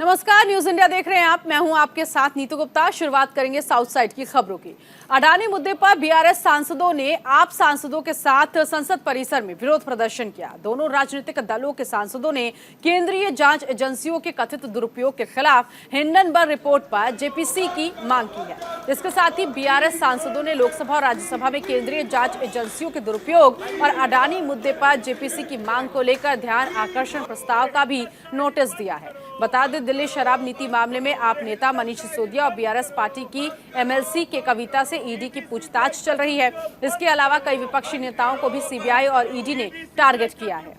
नमस्कार, news India देख रहे हैं आप। मैं हूं आपके साथ नीतू गुप्ता। शुरुआत करेंगे साउथ साइड की खबरों की। अडानी मुद्दे पर बीआरएस सांसदों ने आप सांसदों के साथ संसद परिसर में विरोध प्रदर्शन किया। दोनों राजनीतिक दलों के सांसदों ने केंद्रीय जांच एजेंसियों के कथित दुरुपयोग के खिलाफ हिंडनबर्ग रिपोर्ट पर जेपीसी की मांग की है। इसके साथ ही बीआरएस सांसदों ने लोकसभा और राज्यसभा में केंद्रीय जांच एजेंसियों के दुरुपयोग और अडानी मुद्दे पर जेपीसी की मांग को लेकर ध्यान आकर्षण प्रस्ताव का भी नोटिस दिया है। बता दें, दिल्ली शराब नीति मामले में आप नेता मनीष सिसोदिया और बीआरएस पार्टी की एमएलसी के कविता से ईडी की पूछताछ चल रही है। इसके अलावा कई विपक्षी नेताओं को भी सीबीआई और ईडी ने टारगेट किया है।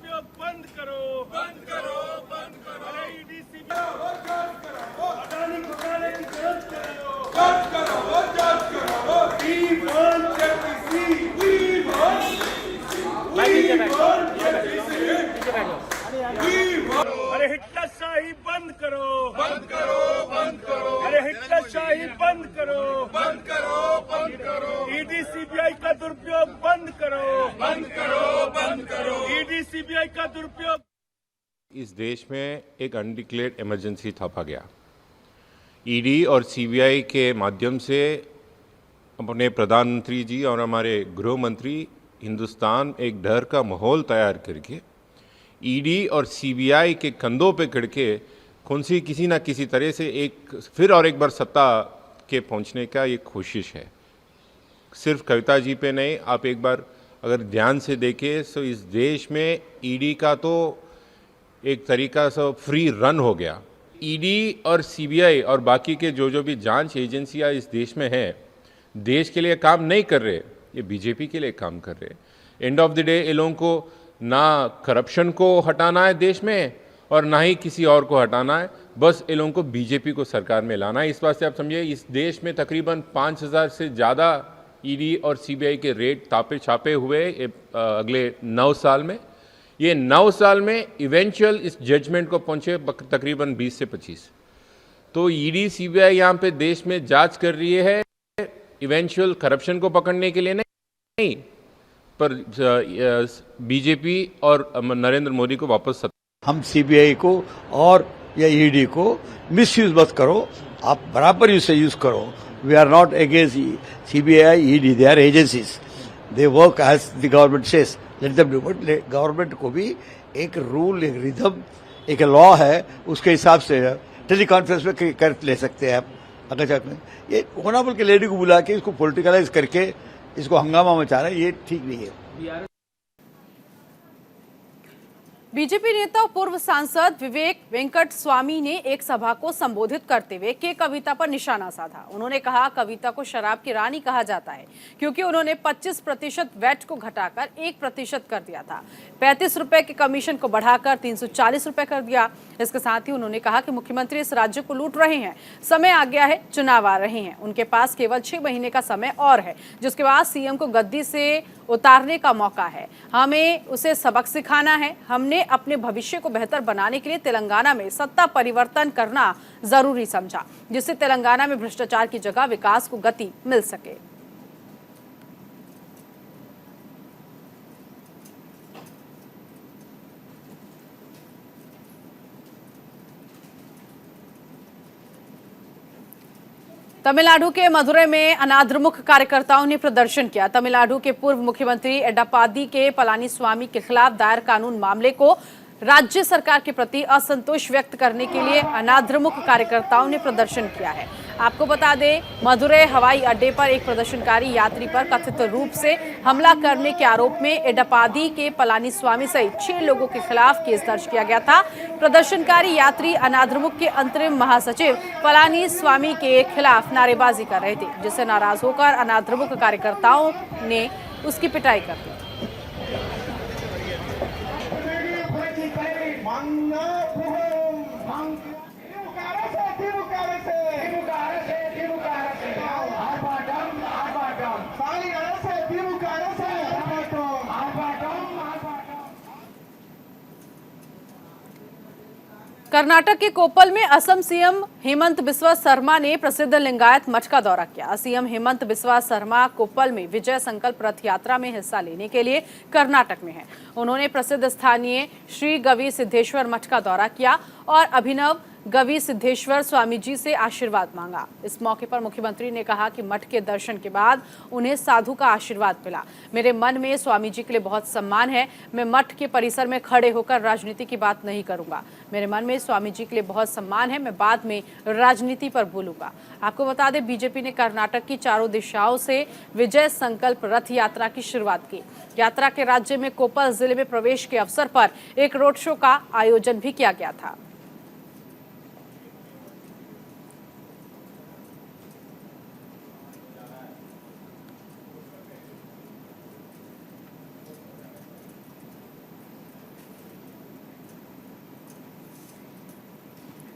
अरे हिटलरशाही बंद करो, बंद करो, बंद करो। अरे हिटलरशाही बंद करो, बंद करो, बंद करो। ईडी सीबीआई का दुरुपयोग बंद करो, बंद करो, बंद करो। ईडी सीबीआई का दुरुपयोग। इस देश में एक अनडिक्लेयर्ड इमरजेंसी थोपा गया। ईडी और सीबीआई के माध्यम से अपने प्रधानमंत्री जी और हमारे गृह मंत्री हिंदुस्तान एक डर का माहौल तैयार करके ईडी और सीबीआई के कंधों पे खड़ के किसी ना किसी तरह से फिर एक बार सत्ता के पहुंचने का ये कोशिश है। सिर्फ कविता जी पे नहीं, आप एक बार अगर ध्यान से देखें तो इस देश में ईडी का तो एक तरीका से फ्री रन हो गया। ईडी और सीबीआई और बाकी के जो भी जांच एजेंसियां इस देश में हैं, देश के लिए काम नहीं कर रहे, ये बीजेपी के लिए काम कर रहे। एंड ऑफ द डे ये लोगों को ना करप्शन को हटाना है देश में और ना ही किसी और को हटाना है, बस ये लोगों को बीजेपी को सरकार में लाना है। इस बात से आप समझिए, इस देश में तकरीबन 5000 से ज़्यादा ईडी और सीबीआई के रेड तापे छापे हुए अगले 9 साल में। ये 9 साल में इवेंचुअल इस जजमेंट को पहुंचे तकरीबन 20 से 25। तो ईडी सीबीआई यहाँ पे देश में जांच कर रही है इवेंचुअल करप्शन को पकड़ने के लिए नहीं, पर बीजेपी और नरेंद्र मोदी को वापस हम सीबीआई को और या ईडी को मिसयूज मत करो, आप बराबर से यूज करो। We are not against CBI ED, they are agencies, they work as the government says, let them do. But government को भी एक रूल, एक रिदम, एक लॉ है, उसके हिसाब से टेली कॉन्फ्रेंस में कर ले सकते हैं आप। अगर चाहते हैं ये होनाबल के लेडी को बुला के इसको पॉलिटिकलाइज करके इसको हंगामा मचा रहा है, ये ठीक नहीं है। बीजेपी नेता और पूर्व सांसद विवेक वेंकट स्वामी ने एक सभा को संबोधित करते हुए के कविता पर निशाना साधा। उन्होंने कहा, कविता को शराब की रानी कहा जाता है क्योंकि उन्होंने 25% वैट को घटाकर 1% कर दिया था। 35 रुपए के कमीशन को बढ़ाकर 340 रुपए कर दिया। इसके साथ ही उन्होंने कहा कि मुख्यमंत्री इस राज्य को लूट रहे हैं, समय आ गया है, चुनाव आ रहे हैं, उनके पास केवल 6 महीने का समय और है, जिसके बाद सीएम को गद्दी से उतारने का मौका है। हमें उसे सबक सिखाना है। हमने अपने भविष्य को बेहतर बनाने के लिए तेलंगाना में सत्ता परिवर्तन करना जरूरी समझा, जिससे तेलंगाना में भ्रष्टाचार की जगह विकास को गति मिल सके। तमिलनाडु के मदुरै में अनाद्रमुख कार्यकर्ताओं ने प्रदर्शन किया। तमिलनाडु के पूर्व मुख्यमंत्री एडप्पादी के पलानीस्वामी के खिलाफ दायर कानून मामले को राज्य सरकार के प्रति असंतोष व्यक्त करने के लिए अनाद्रमुख कार्यकर्ताओं ने प्रदर्शन किया है। आपको बता दें, मदुरै हवाई अड्डे पर एक प्रदर्शनकारी यात्री पर कथित रूप से हमला करने के आरोप में एडप्पादी के पलानीस्वामी सहित 6 लोगों के खिलाफ केस दर्ज किया गया था। प्रदर्शनकारी यात्री अनाद्रमुख के अंतरिम महासचिव पलानीस्वामी के खिलाफ नारेबाजी कर रहे थे, जिससे नाराज होकर अनाद्रमुख कार्यकर्ताओं ने उसकी पिटाई कर दी। कर्नाटक के कोप्पल में असम सीएम हेमंत बिस्वा शर्मा ने प्रसिद्ध लिंगायत मठ का दौरा किया। सीएम हेमंत बिस्वा शर्मा कोप्पल में विजय संकल्प रथ यात्रा में हिस्सा लेने के लिए कर्नाटक में हैं। उन्होंने प्रसिद्ध स्थानीय श्री गवी सिद्धेश्वर मठ का दौरा किया और अभिनव गवी सिद्धेश्वर स्वामी जी से आशीर्वाद मांगा। इस मौके पर मुख्यमंत्री ने कहा कि मठ के दर्शन के बाद उन्हें साधु का आशीर्वाद मिला। मेरे मन में स्वामी जी के लिए बहुत सम्मान है। मैं मठ के परिसर में खड़े होकर राजनीति की बात नहीं करूंगा। मेरे मन में स्वामी जी के लिए बहुत सम्मान है। मैं बाद में राजनीति पर बोलूंगा। आपको बता दें, बीजेपी ने कर्नाटक की चारों दिशाओं से विजय संकल्प रथ यात्रा की शुरुआत की। यात्रा के राज्य में कोप्पल जिले में प्रवेश के अवसर पर एक रोड शो का आयोजन भी किया गया था।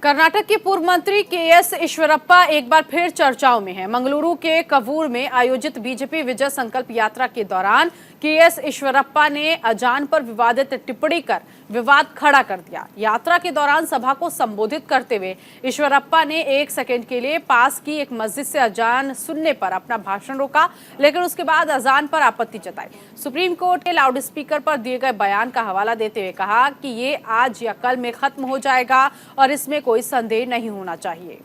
कर्नाटक के पूर्व मंत्री के.एस. ईश्वरप्पा एक बार फिर चर्चाओं में हैं। मंगलुरु के कवूर में आयोजित बीजेपी विजय संकल्प यात्रा के दौरान के.एस. ईश्वरप्पा ने अजान पर विवादित टिप्पणी कर विवाद खड़ा कर दिया। यात्रा के दौरान सभा को संबोधित करते हुए ईश्वरप्पा ने 1 सेकंड के लिए पास की एक मस्जिद से अजान सुनने पर अपना भाषण रोका, लेकिन उसके बाद अजान पर आपत्ति जताई। सुप्रीम कोर्ट के लाउडस्पीकर पर दिए गए बयान का हवाला देते हुए कहा कि ये आज या कल में खत्म हो जाएगा और इसमें कोई संदेह नहीं होना चाहिए।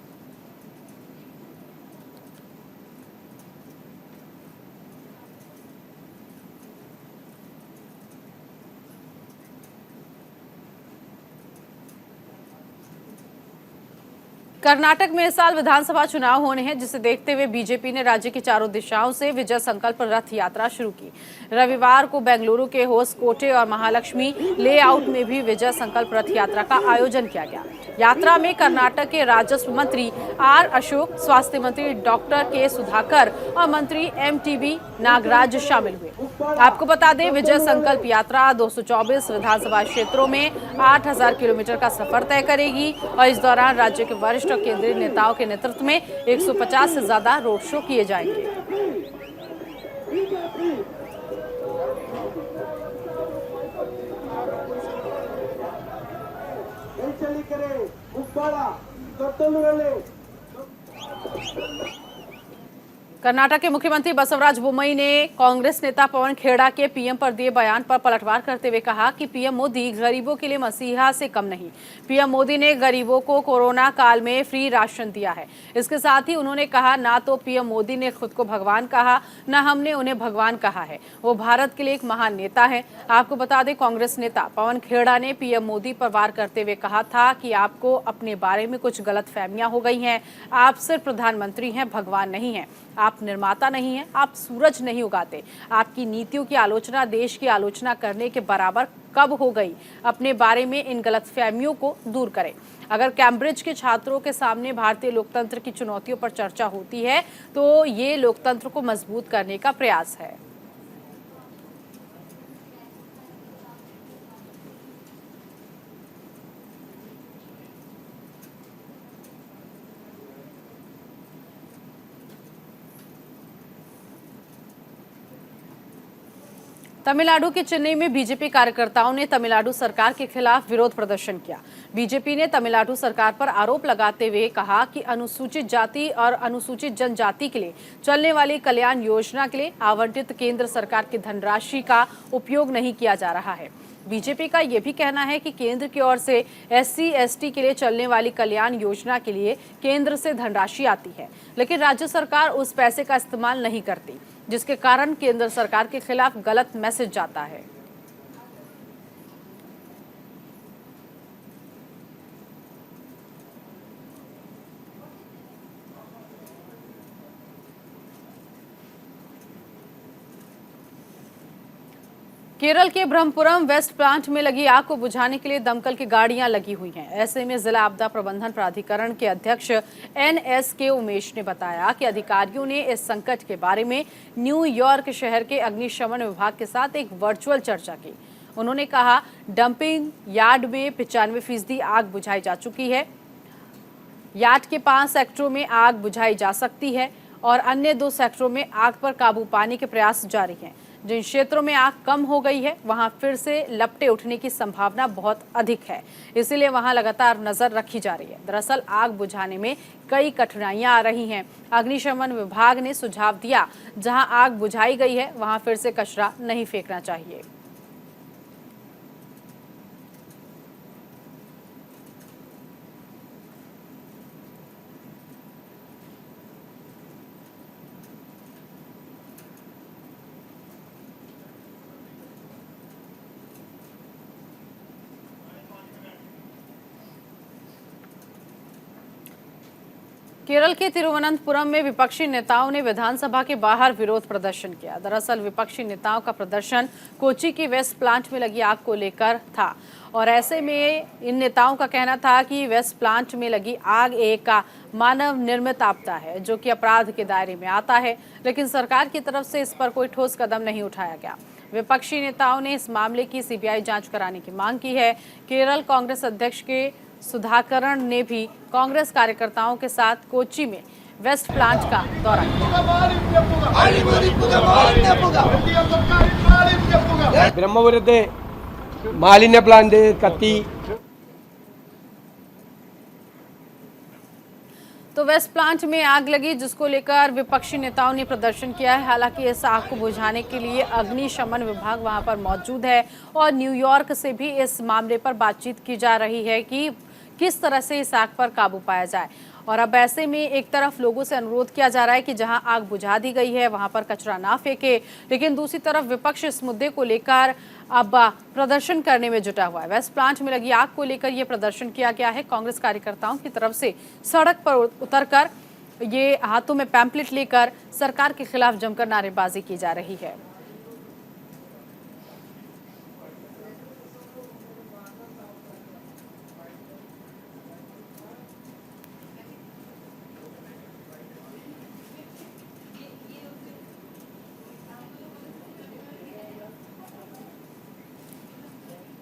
कर्नाटक में इस साल विधानसभा चुनाव होने हैं, जिसे देखते हुए बीजेपी ने राज्य की चारों दिशाओं से विजय संकल्प रथ यात्रा शुरू की। रविवार को बेंगलुरु के होसकोटे और महालक्ष्मी लेआउट में भी विजय संकल्प रथ यात्रा का आयोजन किया गया। यात्रा में कर्नाटक के राजस्व मंत्री आर अशोक, स्वास्थ्य मंत्री डॉक्टर के सुधाकर और मंत्री एमटीबी नागराज शामिल हुए। आपको बता दें, विजय संकल्प यात्रा 224 विधानसभा क्षेत्रों में 8000 किलोमीटर का सफर तय करेगी और इस दौरान राज्य के वरिष्ठ और केंद्रीय नेताओं के नेतृत्व में 150 से ज्यादा रोड शो किए जाएंगे। कर्नाटक के मुख्यमंत्री बसवराज बोम्मई ने कांग्रेस नेता पवन खेड़ा के पीएम पर दिए बयान पर पलटवार करते हुए कहा कि पीएम मोदी गरीबों के लिए मसीहा से कम नहीं। पीएम मोदी ने गरीबों को कोरोना काल में फ्री राशन दिया है। इसके साथ ही उन्होंने कहा, ना तो पीएम मोदी ने खुद को भगवान कहा, न हमने उन्हें भगवान कहा है। वो भारत के लिए एक महान नेता है। आपको बता दें, कांग्रेस नेता पवन खेड़ा ने पीएम मोदी पर वार करते हुए कहा था कि आपको अपने बारे में कुछ गलतफहमियां हो गई हैं। आप सिर्फ प्रधानमंत्री हैं, भगवान नहीं हैं। आप निर्माता नहीं हैं, आप सूरज नहीं उगाते। आपकी नीतियों की आलोचना देश की आलोचना करने के बराबर कब हो गई? अपने बारे में इन गलतफहमियों को दूर करें। अगर कैम्ब्रिज के छात्रों के सामने भारतीय लोकतंत्र की चुनौतियों पर चर्चा होती है तो ये लोकतंत्र को मजबूत करने का प्रयास है। तमिलनाडु के चेन्नई में बीजेपी कार्यकर्ताओं ने तमिलनाडु सरकार के खिलाफ विरोध प्रदर्शन किया। बीजेपी ने तमिलनाडु सरकार पर आरोप लगाते हुए कहा कि अनुसूचित जाति और अनुसूचित जनजाति के लिए चलने वाली कल्याण योजना के लिए आवंटित केंद्र सरकार की धनराशि का उपयोग नहीं किया जा रहा है। बीजेपी का यह भी कहना है कि केंद्र की ओर से SC/ST के लिए चलने वाली कल्याण योजना के लिए केंद्र से धनराशि आती है, लेकिन राज्य सरकार उस पैसे का इस्तेमाल नहीं करती, जिसके कारण केंद्र सरकार के खिलाफ गलत मैसेज जाता है। केरल के ब्रह्मपुरम वेस्ट प्लांट में लगी आग को बुझाने के लिए दमकल की गाड़ियां लगी हुई हैं। ऐसे में जिला आपदा प्रबंधन प्राधिकरण के अध्यक्ष NSK उमेश ने बताया कि अधिकारियों ने इस संकट के बारे में न्यूयॉर्क शहर के अग्निशमन विभाग के साथ एक वर्चुअल चर्चा की। उन्होंने कहा, डंपिंग यार्ड में 95% आग बुझाई जा चुकी है। यार्ड के 5 सेक्टरों में आग बुझाई जा सकती है और अन्य 2 सेक्टरों में आग पर काबू पाने के प्रयास जारी हैं। जिन क्षेत्रों में आग कम हो गई है वहां फिर से लपटे उठने की संभावना बहुत अधिक है, इसलिए वहां लगातार नजर रखी जा रही है। दरअसल आग बुझाने में कई कठिनाइयां आ रही हैं। अग्निशमन विभाग ने सुझाव दिया, जहां आग बुझाई गई है वहां फिर से कचरा नहीं फेंकना चाहिए। केरल के तिरुवनंतपुरम में विपक्षी नेताओं ने विधानसभा के बाहर विरोध प्रदर्शन किया। दरअसल विपक्षी नेताओं का प्रदर्शन कोच्चि की वेस्ट प्लांट में लगी आग को लेकर था और ऐसे में इन नेताओं का कहना था कि वेस्ट प्लांट में लगी आग एक मानव निर्मित आपदा है जो कि अपराध के दायरे में आता है, लेकिन सरकार की तरफ से इस पर कोई ठोस कदम नहीं उठाया गया। विपक्षी नेताओं ने इस मामले की सीबीआई जांच कराने की मांग की है। केरल कांग्रेस अध्यक्ष के सुधाकरण ने भी कांग्रेस कार्यकर्ताओं के साथ कोच्चि में वेस्ट प्लांट का दौरा किया। ബ്രഹ്മപുരത്തെ മാലിന്യ പ്ലാന്റ് കത്തി तो वेस्ट प्लांट में आग लगी जिसको लेकर विपक्षी नेताओं ने प्रदर्शन किया है। हालांकि इस आग को बुझाने के लिए अग्निशमन विभाग वहां पर मौजूद है और न्यूयॉर्क से भी इस मामले पर बातचीत की जा रही है कि किस तरह से इस आग पर काबू पाया जाए। और अब ऐसे में एक तरफ लोगों से अनुरोध किया जा रहा है कि जहां आग बुझा दी गई है वहां पर कचरा ना फेंके, लेकिन दूसरी तरफ विपक्ष इस मुद्दे को लेकर अब प्रदर्शन करने में जुटा हुआ है। वेस्ट प्लांट में लगी आग को लेकर यह प्रदर्शन किया गया है। कांग्रेस कार्यकर्ताओं की तरफ से सड़क पर उतरकर ये हाथों में पैम्पलेट लेकर सरकार के खिलाफ जमकर नारेबाजी की जा रही है।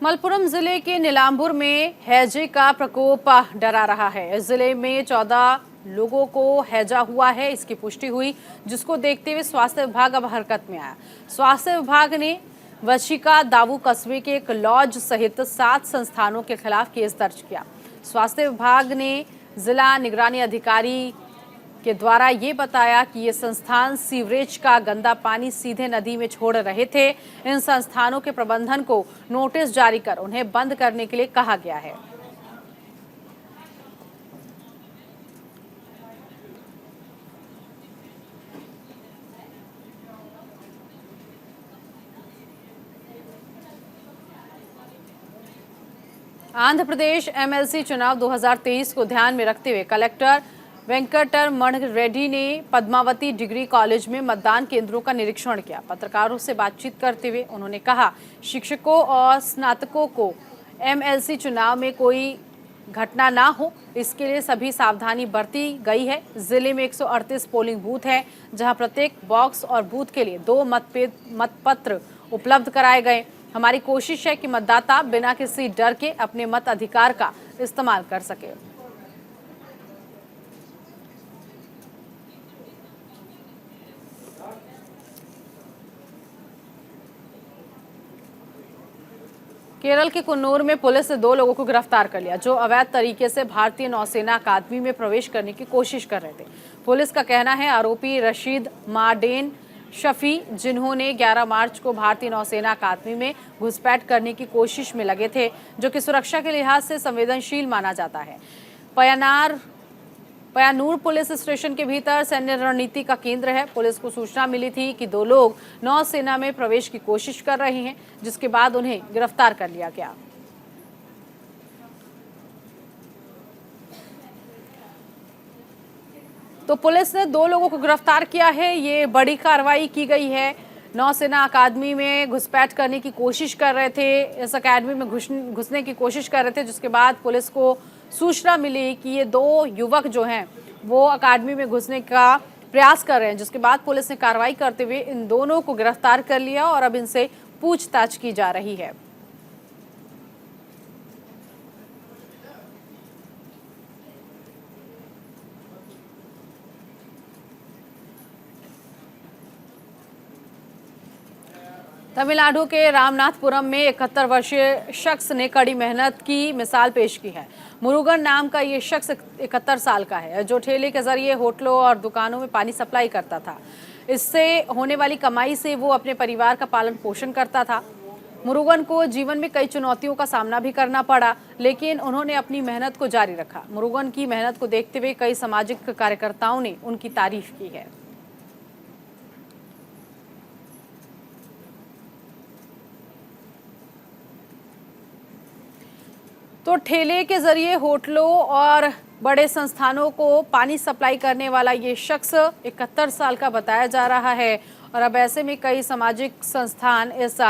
मलपुरम जिले के नीलांबुर में हैजे का प्रकोप डरा रहा है। जिले में 14 लोगों को हैजा हुआ है, इसकी पुष्टि हुई, जिसको देखते हुए स्वास्थ्य विभाग अब हरकत में आया। स्वास्थ्य विभाग ने वशिका दावू कस्बे के एक लॉज सहित 7 संस्थानों के खिलाफ केस दर्ज किया। स्वास्थ्य विभाग ने जिला निगरानी अधिकारी के द्वारा ये बताया कि ये संस्थान सीवरेज का गंदा पानी सीधे नदी में छोड़ रहे थे। इन संस्थानों के प्रबंधन को नोटिस जारी कर उन्हें बंद करने के लिए कहा गया है। आंध्र प्रदेश एमएलसी चुनाव 2023 को ध्यान में रखते हुए कलेक्टर वेंकटरमण रेड्डी ने पद्मावती डिग्री कॉलेज में मतदान केंद्रों का निरीक्षण किया। पत्रकारों से बातचीत करते हुए उन्होंने कहा, शिक्षकों और स्नातकों को एमएलसी चुनाव में कोई घटना ना हो, इसके लिए सभी सावधानी बरती गई है। जिले में 138 पोलिंग बूथ हैं, जहां प्रत्येक बॉक्स और बूथ के लिए 2 मतपत्र उपलब्ध कराए गए। हमारी कोशिश है कि मतदाता बिना किसी डर के अपने मत अधिकार का इस्तेमाल कर सके। केरल के कुन्नूर में पुलिस ने 2 लोगों को गिरफ्तार कर लिया जो अवैध तरीके से भारतीय नौसेना अकादमी में प्रवेश करने की कोशिश कर रहे थे। पुलिस का कहना है आरोपी रशीद मार्डेन शफी, जिन्होंने 11 मार्च को भारतीय नौसेना अकादमी में घुसपैठ करने की कोशिश में लगे थे, जो कि सुरक्षा के लिहाज से संवेदनशील माना जाता है। पयानूर पुलिस स्टेशन के भीतर सैन्य रणनीति का केंद्र है। पुलिस को सूचना मिली थी कि 2 लोग नौसेना में प्रवेश की कोशिश कर रहे हैं, जिसके बाद उन्हें गिरफ्तार कर लिया गया। तो पुलिस ने 2 लोगों को गिरफ्तार किया है। ये बड़ी कार्रवाई की गई है। नौसेना अकादमी में घुसपैठ करने की कोशिश कर रहे थे, इस अकादमी में घुसने की कोशिश कर रहे थे, जिसके बाद पुलिस को सूचना मिली कि ये 2 युवक जो हैं वो अकादमी में घुसने का प्रयास कर रहे हैं, जिसके बाद पुलिस ने कार्रवाई करते हुए इन दोनों को गिरफ्तार कर लिया और अब इनसे पूछताछ की जा रही है। तमिलनाडु के रामनाथपुरम में 71 वर्षीय शख्स ने कड़ी मेहनत की मिसाल पेश की है। मुरुगन नाम का ये शख्स 71 साल का है, जो ठेले के जरिए होटलों और दुकानों में पानी सप्लाई करता था। इससे होने वाली कमाई से वो अपने परिवार का पालन पोषण करता था। मुरुगन को जीवन में कई चुनौतियों का सामना भी करना पड़ा, लेकिन उन्होंने अपनी मेहनत को जारी रखा। मुरुगन की मेहनत को देखते हुए कई सामाजिक कार्यकर्ताओं ने उनकी तारीफ की है। तो ठेले के जरिए होटलों और बड़े संस्थानों को पानी सप्लाई करने वाला ये शख्स 71 साल का बताया जा रहा है और अब ऐसे में कई सामाजिक संस्थान इस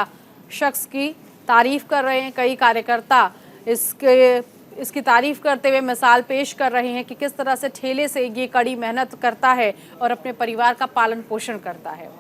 शख्स की तारीफ कर रहे हैं। कई कार्यकर्ता इसकी तारीफ करते हुए मिसाल पेश कर रहे हैं कि किस तरह से ठेले से ये कड़ी मेहनत करता है और अपने परिवार का पालन पोषण करता है।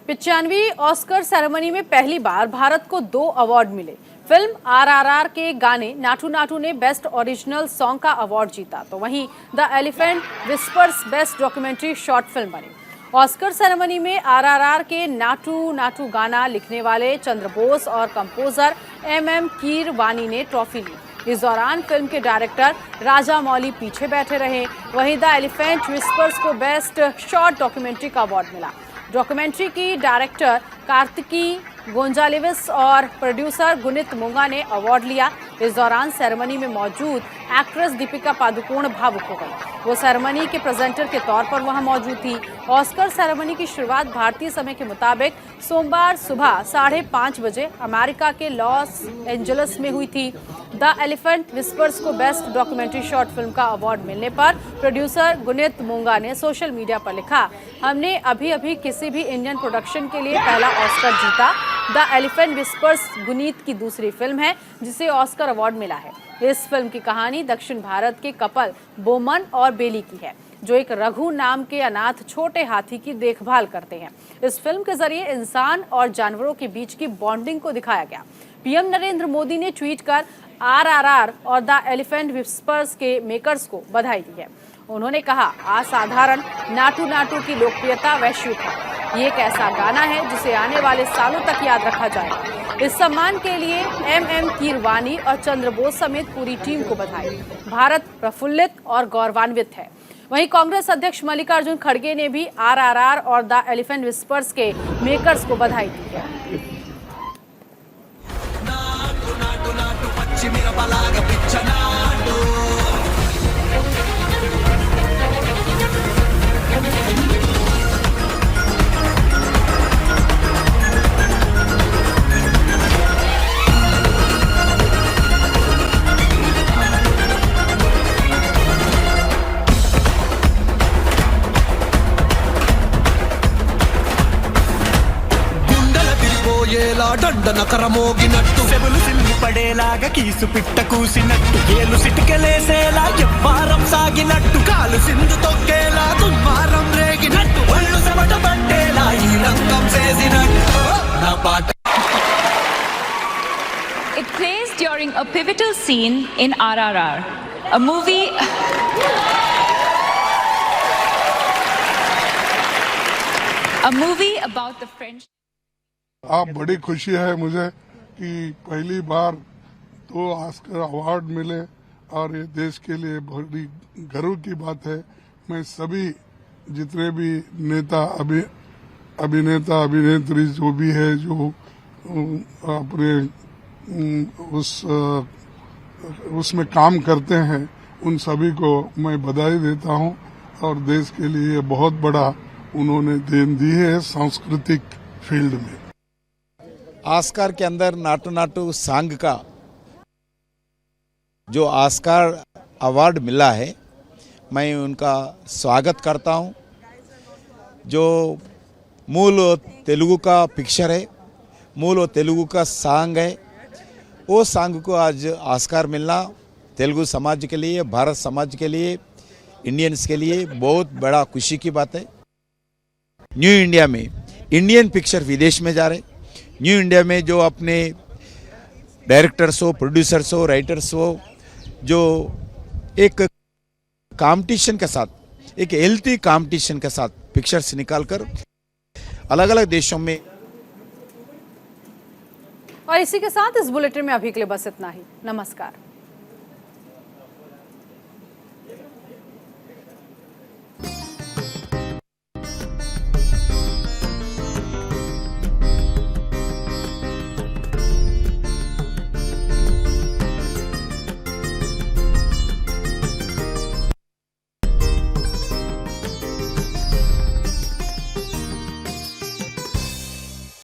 95वीं ऑस्कर सेरेमनी में पहली बार भारत को 2 अवार्ड मिले। फिल्म RRR के गाने नाटू नाटू ने बेस्ट ओरिजिनल सॉन्ग का अवार्ड जीता, तो वहीं the elephant whispers best documentary short film बनी। ऑस्कर सेरेमनी में RRR के नाटू नाटू गाना लिखने वाले चंद्र बोस और कंपोजर MM कीरवानी ने ट्रॉफी ली। इस दौरान फिल्म के डायरेक्टर राजा मौली पीछे बैठे रहे। वहीं द एलिफेंट विस्पर्स को बेस्ट शॉर्ट डॉक्यूमेंट्री का अवार्ड मिला। डॉक्यूमेंट्री की डायरेक्टर कार्तिकी गोंजालेविस और प्रोड्यूसर गुनित मोंगा ने अवार्ड लिया। इस दौरान सेरेमनी में मौजूद एक्ट्रेस दीपिका पादुकोण भावुक हो गई। वो सेरेमनी के प्रेजेंटर के तौर पर वहां मौजूद थी। ऑस्कर सेरेमनी की शुरुआत भारतीय समय के मुताबिक सोमवार सुबह 5:30 बजे अमेरिका के लॉस एंजलिस में हुई थी। द एलिफेंट विस्पर्स को बेस्ट डॉक्यूमेंट्री शॉर्ट फिल्म का अवार्ड मिलने पर प्रोड्यूसर गुनित मोंगा ने सोशल मीडिया पर लिखा, हमने अभी किसी भी इंडियन प्रोडक्शन के लिए पहला ऑस्कर जीता। द एलिफेंट विस्पर्स गुनीत की दूसरी फिल्म है जिसे ऑस्कर अवार्ड मिला है। इस फिल्म की कहानी दक्षिण भारत के कपल बोमन और बेली की है, जो एक रघु नाम के अनाथ छोटे हाथी की देखभाल करते हैं। इस फिल्म के जरिए इंसान और जानवरों के बीच की बॉन्डिंग को दिखाया गया। पीएम नरेंद्र मोदी ने ट्वीट कर RRR और द एलिफेंट विस्पर्स के मेकर्स को बधाई दी है। उन्होंने कहा, असाधारण नाटू नाटू की लोकप्रियता वैश्विक है। ये एक ऐसा गाना है जिसे आने वाले सालों तक याद रखा जाएगा। इस सम्मान के लिए MM कीरवानी और चंद्र बोस समेत पूरी टीम को बधाई। भारत प्रफुल्लित और गौरवान्वित है। वहीं कांग्रेस अध्यक्ष मल्लिकार्जुन खड़गे ने भी RRR और द एलिफेंट विस्पर्स के मेकर्स को बधाई दी है। దండ నకరమోగినట్టు సెబులు సిల్లి పడేలాగా కీసు పిట్ట కూసినట్టు ఏలు సిటికలేసేలా ఎవ్వారం సాగినట్టు కాలు సింధు తొక్కేలా దుమ్మారం రేగినట్టు ఒళ్ళు చెమట పట్టేలా ఈ రంగం చేసినట్టు నా పాట. It plays during a pivotal scene in RRR, a movie about the French. आप बड़ी खुशी है मुझे कि पहली बार 2 ऑस्कर अवार्ड मिले और ये देश के लिए बड़ी गर्व की बात है। मैं सभी जितने भी नेता अभिनेता अभिनेत्री जो भी है जो अपने उसमें काम करते हैं उन सभी को मैं बधाई देता हूं और देश के लिए बहुत बड़ा उन्होंने देन दी है सांस्कृतिक फील्ड में। ऑस्कर के अंदर नाटू नाटू सॉन्ग का जो ऑस्कर अवार्ड मिला है, मैं उनका स्वागत करता हूं। जो मूल तेलुगु का पिक्चर है, मूल तेलुगु का सॉन्ग है, वो सॉन्ग को आज ऑस्कर मिलना तेलुगु समाज के लिए, भारत समाज के लिए, इंडियंस के लिए बहुत बड़ा खुशी की बात है। न्यू इंडिया में इंडियन पिक्चर विदेश में जा रहे, न्यू इंडिया में जो अपने डायरेक्टर्स हो, प्रोड्यूसर्स हो, राइटर्स हो, जो एक कंपटीशन के साथ, एक हेल्थी कंपटीशन के साथ पिक्चर्स निकालकर अलग अलग देशों में। और इसी के साथ इस बुलेटिन में अभी के लिए बस इतना ही। नमस्कार।